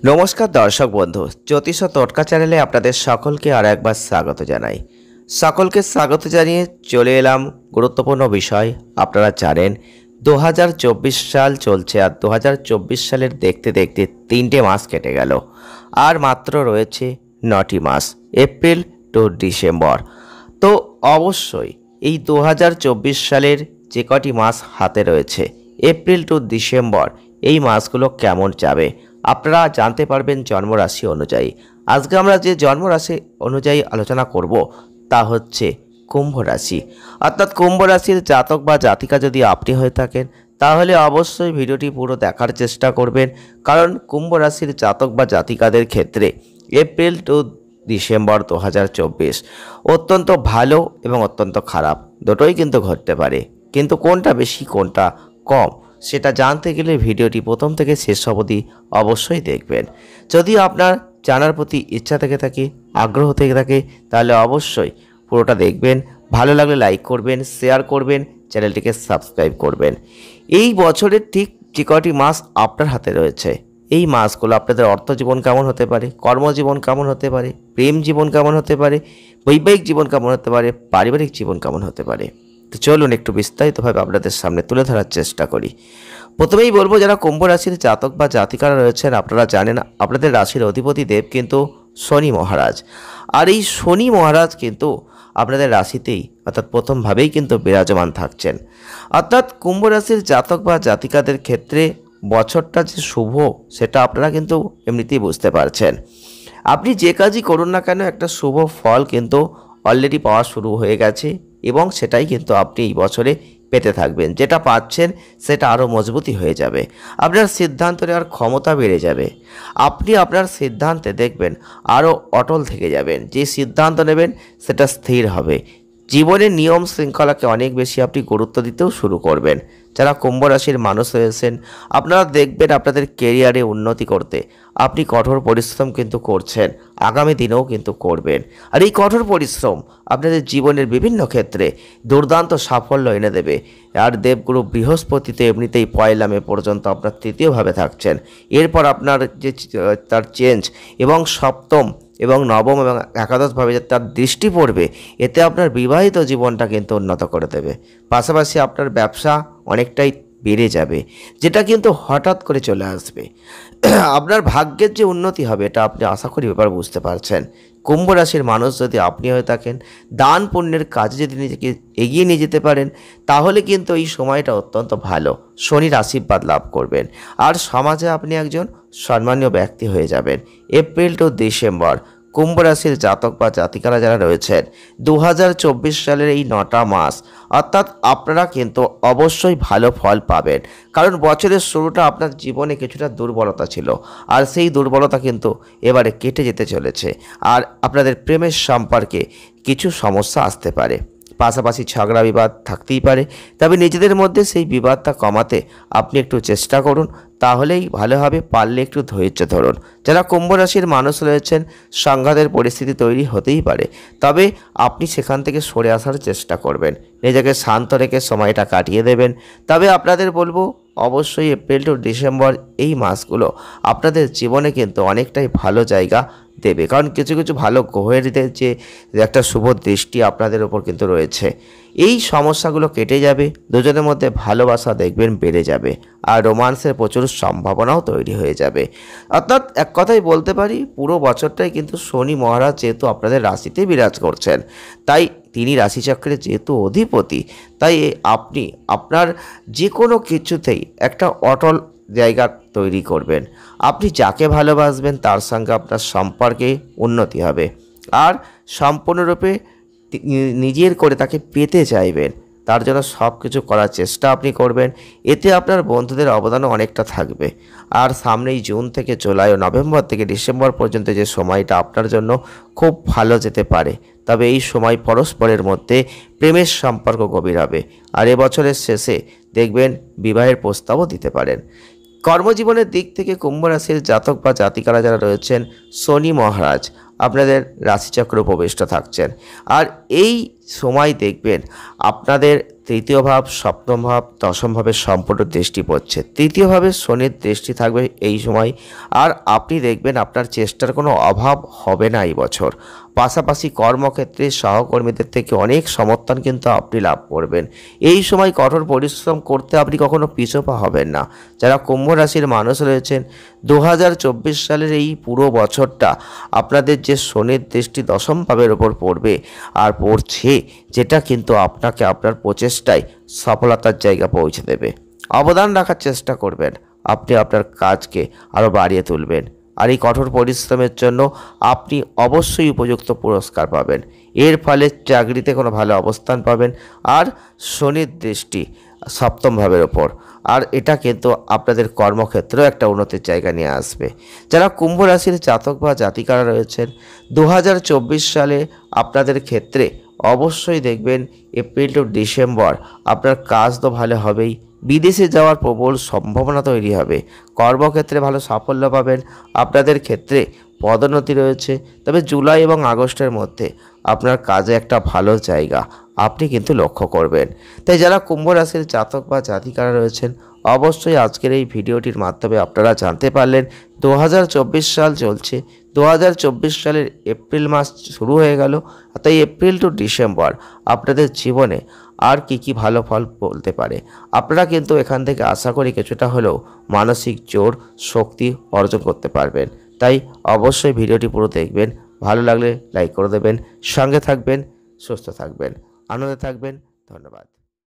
নমস্কার দর্শক বন্ধু, জ্যোতিষ ও টোটকা চ্যানেলে আপনাদের সকলকে আর একবার স্বাগত জানাই। সকলকে স্বাগত জানিয়ে চলে এলাম গুরুত্বপূর্ণ বিষয়। আপনারা জানেন 2024 সাল চলছে, আর 2024 সালের দেখতে দেখতে 3টে মাস কেটে গেল, আর মাত্র রয়েছে 9টি মাস, এপ্রিল টু ডিসেম্বর। তো অবশ্যই এই 2024 সালের যে কটি মাস হাতে রয়েছে, এপ্রিল টু ডিসেম্বর, এই মাসগুলো কেমন যাবে আপনারা জানতে পারবেন জন্মরাশি অনুযায়ী। আজকে আমরা যে জন্মরাশি অনুযায়ী আলোচনা করব তা হচ্ছে কুম্ভ রাশি। অর্থাৎ কুম্ভ রাশির জাতক বা জাতিকা যদি আপনি হয়ে থাকেন তাহলে অবশ্যই ভিডিওটি পুরো দেখার চেষ্টা করবেন, কারণ কুম্ভ রাশির জাতক বা জাতিকাদের ক্ষেত্রে এপ্রিল টু ডিসেম্বর 2024 অত্যন্ত ভালো এবং অত্যন্ত খারাপ দুটোই কিন্তু ঘটতে পারে, কিন্তু কোনটা বেশি কোনটা কম সেটা জানতে গেলে ভিডিওটি প্রথম থেকে শেষ অবধি অবশ্যই দেখবেন। যদি আপনার জানার প্রতি ইচ্ছা থেকে থাকে, আগ্রহ থেকে থাকে, তাহলে অবশ্যই পুরোটা দেখবেন। ভালো লাগলে লাইক করবেন, শেয়ার করবেন, চ্যানেলটিকে সাবস্ক্রাইব করবেন। এই বছরের ঠিক যে কটি মাস আপনার হাতে রয়েছে, এই মাসগুলো আপনাদের অর্থজীবন কেমন হতে পারে, কর্মজীবন কেমন হতে পারে, প্রেম জীবন কেমন হতে পারে, বৈবাহিক জীবন কেমন হতে পারে, পারিবারিক জীবন কেমন হতে পারে, তো চলুন একটু বিস্তারিতভাবে আপনাদের সামনে তুলে ধরার চেষ্টা করি। প্রথমেই বলবো, যারা কুম্ভ রাশির জাতক বা জাতিকারা রয়েছেন, আপনারা জানেন আপনাদের রাশির অধিপতি দেব কিন্তু শনি মহারাজ। আর এই শনি মহারাজ কিন্তু আপনাদের রাশিতেই অর্থাৎ প্রথমভাবেই কিন্তু বিরাজমান থাকছেন। অর্থাৎ কুম্ভ রাশির জাতক বা জাতিকাদের ক্ষেত্রে বছরটা যে শুভ সেটা আপনারা কিন্তু এমনিতেই বুঝতে পারছেন। আপনি যে কাজই করুন না কেন একটা শুভ ফল কিন্তু অলরেডি পাওয়া শুরু হয়ে গেছে, এবং সেটাই কিন্তু আপনি এই বছরে পেতে থাকবেন। যেটা পাচ্ছেন সেটা আরও মজবুতি হয়ে যাবে, আপনার সিদ্ধান্ত নেওয়ার ক্ষমতা বেড়ে যাবে, আপনি আপনার সিদ্ধান্তে দেখবেন আরও অটল থেকে যাবেন, যে সিদ্ধান্ত নেবেন সেটা স্থির হবে। জীবনের নিয়ম শৃঙ্খলাকে অনেক বেশি আপনি গুরুত্ব দিতেও শুরু করবেন। যারা কুম্ভ রাশির মানুষ রয়েছেন, আপনারা দেখবেন আপনাদের কেরিয়ারে উন্নতি করতে আপনি কঠোর পরিশ্রম কিন্তু করছেন, আগামী দিনেও কিন্তু করবেন। আর এই কঠোর পরিশ্রম আপনাদের জীবনের বিভিন্ন ক্ষেত্রে দুর্দান্ত সাফল্য এনে দেবে। আর দেবগুরু বৃহস্পতি তো এমনিতেই 1 মে পর্যন্ত আপনার তৃতীয়ভাবে থাকছেন। এরপর আপনার যে তার চেঞ্জ এবং সপ্তম এবং নবম এবং একাদশভাবে যে তার দৃষ্টি পড়বে, এতে আপনার বিবাহিত জীবনটা কিন্তু উন্নত করে দেবে। পাশাপাশি আপনার ব্যবসা অনেকটাই বেড়ে যাবে, যেটা কিন্তু হঠাৎ করে চলে আসবে। আপনার ভাগ্যের যে উন্নতি হবে এটা আপনি আশা করি এবার বুঝতে পারছেন। কুম্ভ রাশির মানুষ যদি আপনি হয়ে থাকেন, দান পুণ্যের কাজে যদি নিজেকে এগিয়ে নিয়ে যেতে পারেন, তাহলে কিন্তু এই সময়টা অত্যন্ত ভালো, শনির আশীর্বাদ লাভ করবেন, আর সমাজে আপনি একজন সম্মানীয় ব্যক্তি হয়ে যাবেন। এপ্রিল টু ডিসেম্বর কুম্ভ রাশির জাতক বা জাতিকারা যারা রয়েছেন, 2024 সালের এই 9টা মাস অর্থাৎ আপনারা কিন্তু অবশ্যই ভালো ফল পাবেন। কারণ বছরের শুরুটা আপনার জীবনে কিছুটা দুর্বলতা ছিল, আর সেই দুর্বলতা কিন্তু এবারে কেটে যেতে চলেছে। আর আপনাদের প্রেমের সম্পর্কে কিছু সমস্যা আসতে পারে, পাশাপাশি ঝগড়া বিবাদ থাকতেই পারে, তবে নিজেদের মধ্যে সেই বিবাদটা কমাতে আপনি একটু চেষ্টা করুন, তাহলেই ভালো হবে। পারলে একটু ধৈর্য ধরুন। যারা কুম্ভ রাশির মানুষ রয়েছেন, সংঘাতের পরিস্থিতি তৈরি হতেই পারে, তবে আপনি সেখান থেকে সরে আসার চেষ্টা করবেন, নিজেকে শান্ত রেখে সময়টা কাটিয়ে দেবেন। তবে আপনাদের বলবো, অবশ্যই এপ্রিল টু ডিসেম্বর এই মাসগুলো আপনাদের জীবনে কিন্তু অনেকটাই ভালো জায়গা দেবে, কারণ কিছু কিছু ভালো গ্রহের যে একটা শুভ দৃষ্টি আপনাদের ওপর কিন্তু রয়েছে। এই সমস্যাগুলো কেটে যাবে, দুজনের মধ্যে ভালোবাসা দেখবেন বেড়ে যাবে, আর রোমান্সের প্রচুর সম্ভাবনাও তৈরি হয়ে যাবে। অর্থাৎ এক কথাই বলতে পারি, পুরো বছরটাই কিন্তু শনি মহারাজ যেহেতু আপনাদের রাশিতে বিরাজ করছেন, তাই তিনি রাশিচক্রের যেহেতু অধিপতি, তাই আপনি আপনার যে কোনো কিছুতেই একটা অটল জায়গা তৈরি করবেন। আপনি যাকে ভালোবাসবেন তার সঙ্গে আপনার সম্পর্কে উন্নতি হবে, আর সম্পূর্ণরূপে নিজের করে তাকে পেতে চাইবেন, তার জন্য সব কিছু করার চেষ্টা আপনি করবেন। এতে আপনার বন্ধুদের অবদানও অনেকটা থাকবে। আর সামনেই জুন থেকে জুলাই ও নভেম্বর থেকে ডিসেম্বর পর্যন্ত যে সময়টা আপনার জন্য খুব ভালো যেতে পারে, তবে এই সময় পরস্পরের মধ্যে প্রেমের সম্পর্ক গভীর হবে, আর এবছরের শেষে দেখবেন বিবাহের প্রস্তাবও দিতে পারেন। কর্মজীবনের দিক থেকে কুম্ভ রাশির জাতক বা জাতিকারা যারা রয়েছেন, শনি মহারাজ আপনাদের রাশিচক্র প্রবিষ্ট থাকছেন, আর এই সময় দেখবেন আপনাদের তৃতীয় ভাব, সপ্তম ভাব, দশম ভাবের সম্পূর্ণ দৃষ্টি পড়ছে। তৃতীয় ভাবে শনির দৃষ্টি থাকবে এই সময়। আর আপনি দেখবেন আপনার চেষ্টার কোনো অভাব হবে না এই বছর। পাশাপাশি কর্মক্ষেত্রে সহকর্মীদের থেকে অনেক সমর্থন কিন্তু আপনি লাভ করবেন। এই সময় কঠোর পরিশ্রম করতে আপনি কখনো পিছপা হবেন না। যারা কুম্ভ রাশির মানুষ রয়েছেন, 2024 সালের এই পুরো বছরটা আপনাদের যে শনির দৃষ্টি দশম ভাবের ওপর পড়বে আর পড়ছে, যেটা কিন্তু আপনাকে আপনার প্রচেষ্টায় সফলতার জায়গা পৌঁছে দেবে। অবদান রাখার চেষ্টা করবেন, আপনি আপনার কাজকে আরও বাড়িয়ে তুলবেন। আর এই কঠোর পরিশ্রমের জন্য আপনি অবশ্যই উপযুক্ত পুরস্কার পাবেন। এর ফলে চাকরিতে কোনো ভালো অবস্থান পাবেন। আর শনির দৃষ্টি সপ্তম ভাবের ওপর, আর এটা কিন্তু আপনাদের কর্মক্ষেত্রেও একটা উন্নতির জায়গা নিয়ে আসবে। যারা কুম্ভ রাশির জাতক বা জাতিকারা রয়েছেন, 2024 সালে আপনাদের ক্ষেত্রে অবশ্যই দেখবেন এপ্রিল টু ডিসেম্বর আপনার কাজ তো ভালো হবেই, বিদেশে যাওয়ার প্রবল সম্ভাবনা তৈরি হবে। কর্মক্ষেত্রে ভালো সাফল্য পাবেন, আপনাদের ক্ষেত্রে পদোন্নতি রয়েছে। তবে জুলাই এবং আগস্টের মধ্যে আপনার কাজে একটা ভালো জায়গা আপনি কিন্তু লক্ষ্য করবেন। তাই যারা কুম্ভ রাশির জাতক বা জাতিকারা রয়েছেন, অবশ্যই আজকের এই ভিডিওটির মাধ্যমে আপনারা জানতে পারলেন 2024 সাল চলছে, 2024 সালের এপ্রিল মাস শুরু হয়ে গেল। তাই এপ্রিল টু ডিসেম্বর আপনাদের জীবনে আর কি ভালো ফল বলতে পারে। আপনারা কিন্তু এখান থেকে আশা করি কিছুটা হলেও মানসিক জোর শক্তি অর্জন করতে পারবেন। তাই অবশ্যই ভিডিওটি পুরো দেখবেন, ভালো লাগলে লাইক করে দেবেন, সঙ্গে থাকবেন, সুস্থ থাকবেন, আনন্দে থাকবেন। ধন্যবাদ।